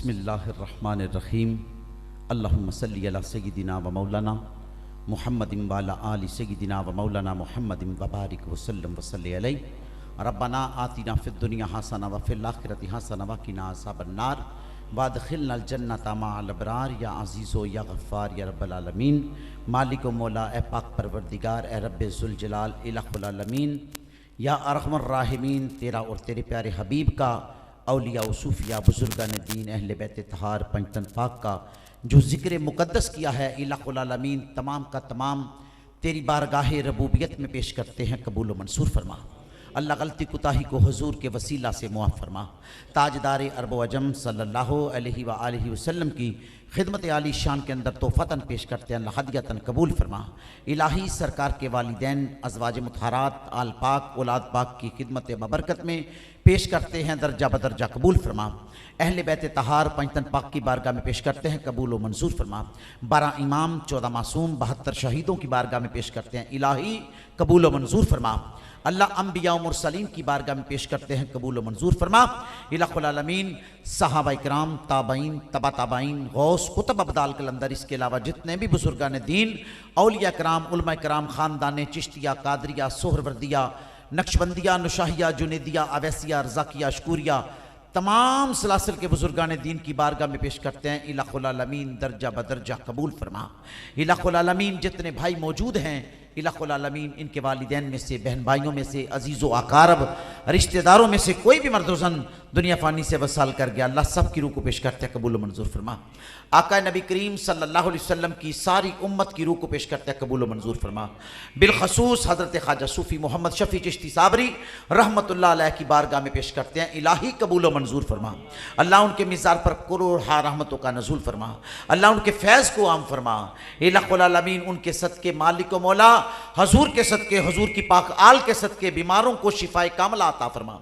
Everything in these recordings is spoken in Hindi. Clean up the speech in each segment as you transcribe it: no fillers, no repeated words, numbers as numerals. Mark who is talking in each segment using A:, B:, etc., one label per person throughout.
A: बिस्मिल्लाहिर्रहमानिर्रहीम। अल्लाहुम्मा सल्ली अला सय्यिदिना व मौलाना मुहम्मदिन व अला आलि सय्यिदिना व मौलाना मुहम्मदिन व बारिक व सल्लम व सल्लि अलैहि। रब्बना आतिना फिद दुनिया हसना व फिल आखिरति हसना व क़िना अज़ाबन्नार वअदखिलनल जन्नता मअल अबरार या अज़ीज़ो या गफ़्फ़ार या रब्बल आलमीन। मालिक व मौला ए पाक परवरदिगार ए रब्बे ज़ुल जलाल इलाहुल आलमीन या अरहमर राहिमीन, तेरा और तेरे प्यारे हबीब का, औलिया व सूफिया बुजुर्गान दीन अहले बैत तहार पंचतन पाक का जो ज़िक्र मुक़द्दस किया है, इलाहुल आलमीन तमाम का तमाम तेरी बारगाह रबूबियत में पेश करते हैं, कबूल व मंसूर फरमा। अल्लाह गलती कुताही को हुजूर के वसीला से मुआफ़ फरमा। ताजदार अरब अजम सल्लल्लाहु अलैहि व आलिहि वसल्लम की खिदमत आली शान के अंदर तोहफ़तन पेश करते हैं, अल्लाह हदियतन कबूल फरमा। इलाही सरकार के वालिदैन अज़वाज मुतहरात आल पाक औलाद पाक की खिदमत बबरकत में पेश करते हैं, दर्जा बदर्जा कबूल फरमा। अहले बैत तहार पंचतन पाक की बारगाह में पेश करते हैं, कबूल व मंजूर फरमा। 12 इमाम 14 मासूम 72 शहीदों की बारगाह में पेश करते हैं, इलाही कबूल व मंजूर फरमा। अल्लाह अंबिया व मुरसलीन की बारगाह में पेश करते हैं, कबूल व मंजूर फरमा। इलाहुल आलमीन सहाबा इकराम ताबईन तबा ताबईन गौस कुतुब अब्दाल कलंदर, इसके अलावा जितने भी बुजुर्गान दीन औलिया कराम उलमा कराम ख़ानदान चिश्तिया कादरिया सोहरवर्दिया नक्शबंदिया नुशाहिया जुनेदिया अवैसिया रज़ाकिया अशकुरिया तमाम सलासिल के बुजुर्गान दीन की बारगाह में पेश करते हैं, इलाहुल आलमीन दर्जा बदर्जा कबूल फरमा। इलाहुल आलमीन जितने भाई मौजूद हैं, इलाहुल आलमीन इनके वालिदैन में से, बहन भाइयों में से, अजीज़ व अकारब रिश्तेदारों में से कोई भी मर्दोजन दुनिया फ़ानी से वसाल कर गया, अल्लाह सब की रूह को पेश करते हैं, कबूल मंजूर फरमा। आका नबी करीम सल्लल्लाहु अलैहि वसल्लम की सारी उम्मत की रूह को पेश करते हैं, कबूल मंजूर फरमा। बिलखसूस हज़रत ख्वाजा सूफ़ी मोहम्मद शफ़ी चिश्ती साबरी रहमतुल्लाह अलैह की बारगाह में पेश करते हैं, इलाही कबूल मंजूर फरमा। अल्लाह उनके मिज़ार पर करोड़ रहमतों का नज़ूल फरमा, अल्लाह उनके फैज़ को आम फरमा। इलाहुल आलमीन उनके सदक़े मालिक व मौला हजूर के सदक़े, हजूर की पाक आल के सदक़े बीमारों को शिफाए कामला अता फरमा।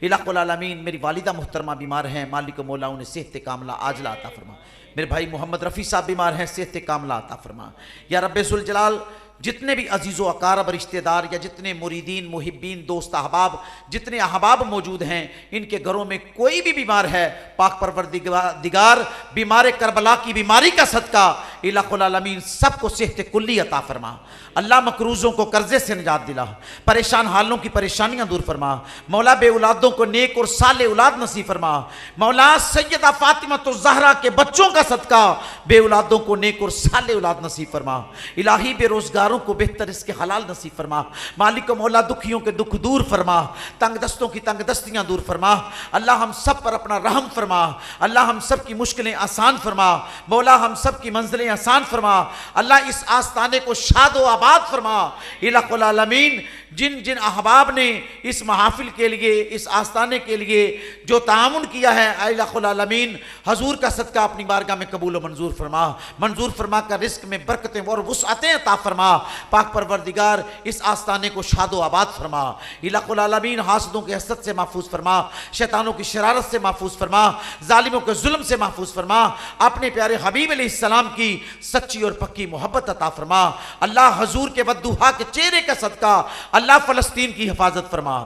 A: इलाहुल आलमीन मेरी वालिदा मुहतरमा बीमार हैं, मालिक व मौला उन्हें सेहत कामला आजला अता फरमा। मेरे भाई मोहम्मद रफ़ी साहब बीमार हैं, सेहत कामला अता फरमा। या रब्बे ज़ुल जलाल जितने भी अजीज़ो अकारब रिश्तेदार या जितने मुरीदीन मुहिब्बीन दोस्त अहबाब जितने अहबाब मौजूद हैं, इनके घरों में कोई भी बीमार है, पाक परवरदिगार बीमार करबला की बीमारी का सदका इलाहुल आलमीन सबको सेहत कुल्ली अता फरमा। अल्लाह मकरूज़ों को कर्जे से निजात दिला, परेशान हालों की परेशानियां दूर फरमा। मौला बे औलादों को नेक और साले औलाद नसीब फरमा। मौला सैयदा फातिमा तो ज़हरा के बच्चों का सदका बे औलादों को नेक और साले औलाद नसीब फरमा। इलाही बेरोज़गारों को बेहतर इसके हलाल नसीब फरमा। मालिक मौला दुखियों के दुख दूर फरमा, तंग दस्तों की तंग दस्तियां दूर फरमा। अल्लाह हम सब पर अपना रहम फरमा। अल्लाह हम सब की मुश्किलें आसान फरमा। मौला हम सब की मंजिलें आसान फरमा। अल्लाह इस आस्ताने को शादो आबाद फरमा। इलाहुल आलमीन जिन जिन अहबाब ने इस महफिल के लिए, इस आस्ताने के लिए जो तामुन किया है, इलाहुल आलमीन हजूर का सदका अपनी बारगाह में कबूल मंजूर फरमा। मंजूर फरमा कर रिस्क में बरकतें और वुसअतें अता फरमा। पाक परवरदिगार इस आस्ताने को शादो आबाद फरमा। इलाहुल आलमीन हासदों के हसद से महफूज फरमा, शैतानों की शरारत से महफूज फरमा, जालिमों के जुल्म से महफूज फरमा। अपने प्यारे हबीब अलैहिस्सलाम की सच्ची और पक्की मोहब्बत अता फरमा। अल्लाह हजूर के वद्दुहा के चेहरे का सदका अल्लाह फ़लस्तीन की हिफाजत फरमा।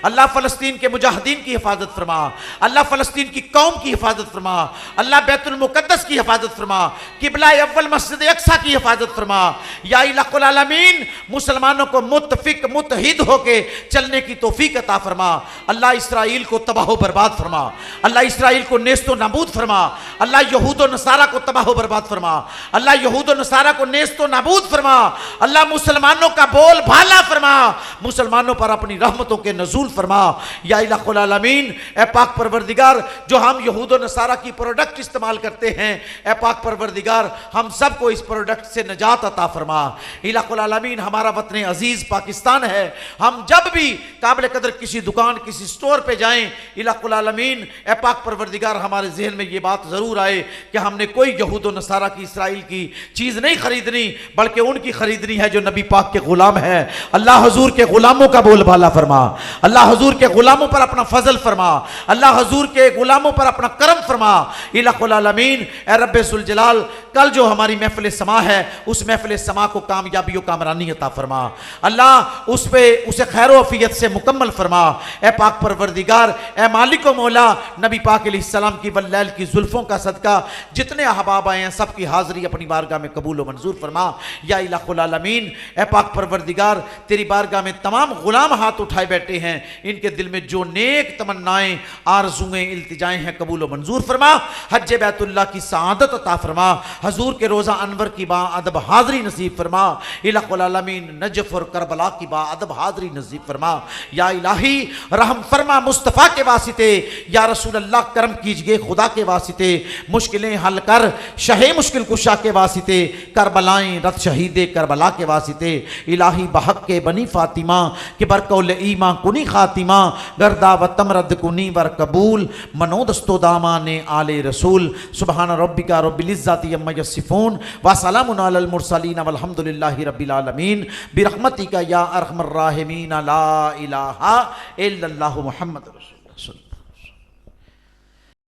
A: अल्लाह फ़लस्तीन के मुजाहिदीन की हिफाजत फरमा। अल्लाह फ़लस्तीन की कौम की हिफाजत फरमा। अल्लाह बैतुल मुक़द्दस की हिफाजत फरमा। किबला अव्वल मस्जिद अक्सा की हिफाजत फरमा। या इलाहुल आलमीन मुसलमानों को मुत्तफिक मुत्तहिद होके चलने की तौफीक अता फरमा। अल्लाह इसराइल को तबाह बर्बाद फरमा। अल्लाह इसराइल को नेस्तो नाबूद फरमा। अल्लाह यहूद व नसारा को तबाह बर्बाद फरमा। अल्लाह यहूद व नसारा को नेस्तो नाबूद फरमा। अल्लाह मुसलमानों का बोल भाला फरमा। मुसलमानों पर अपनी रहमतों के नज़ूल फरमा। या इलाहुल आलमीन ए पाक परवरदिगार जो हम यहूद व नसारा की प्रोडक्ट इस्तेमाल करते हैं, ए पाक परवरदिगार हम सबको इस प्रोडक्ट से निजात अता फरमा। इलाहुल आलमीन हमारा वतन अजीज़ पाकिस्तान है, हम जब भी काबिल कदर किसी दुकान किसी स्टोर पे जाएं, इलाहुल आलमीन ए पाक परवरदिगार हमारे जहन में ये बात ज़रूर आए कि हमने कोई यहूद व नसारा की इसराइल की चीज़ नहीं खरीदनी, बल्कि उनकी खरीदनी है जो नबी पाक के गुलाम है। अल्लाह हजूर के गुलामों का बोल भाला फरमा। अल्लाह हजूर के गुलामों पर अपना फजल फरमा। अल्लाह हजूर के गुलामों पर अपना करम फरमा। इलाहुल आलमीन ए रब्बे ज़ुल जलाल कल जो हमारी महफिल समा है उस महफिल समा को कामयाबी और कामरानी अता फरमा। अल्लाह उस पे उसे खैर वफियत से मुकम्मल फरमा। ए पाक परवरदिगार, ए मालिक व मौला, नबी पाक अलैहिस्सलाम की वल्लैल की जुल्फ़ों का सदका जितने अहबाब आए हैं सबकी हाज़िरी अपनी बारगाह में कबूल व मंजूर फरमा। या इलाहुल आलमीन, ए पाक परवरदिगार, तेरी बारगाह में तमाम गुलाम हाथ उठाए बैठे हैं, इनके दिल में जो नेक तमन्नाएं, आरज़ुएं, इल्तिजाएं हैं कबूल व मंजूर फरमा। हज बैतुल्लाह की सआदत अता फरमा। हजूर के रोज़ा अनवर की बाअदब हाज़िरी नसीब फरमा। इलाहुल आलमीन, नजफ़ और करबला की बाअदब हाज़िरी नसीब फरमा। या इलाही रहम फरमा मुस्तफ़ा के वास्ते, या रसूल अल्लाह करम कीजिए खुदा के वास्ते, मुश्किलें हल कर शहे मुश्किल कुशा के वास्ते, करबलाएं रत शहीदे करबला के वास्ते। इलाही बहक के बनी फातिमा के बरकौल ईमा कुनी खातिमा, गर्दा व तमरद कुनी वर कबूल, मनोदस्तो दामा ने आले रसूल। सुबहान रब्बिका रब्बिल इज़्ज़ति अम्मा यसिफून व सलामुन अलल मुरसलीन वल्हम्दुलिल्लाहि रब्बिल आलमीन बिरहमतिका या अरहमर राहिमीन ला इलाहा इल्लल्लाहु मुहम्मद रसूलुल्लाह।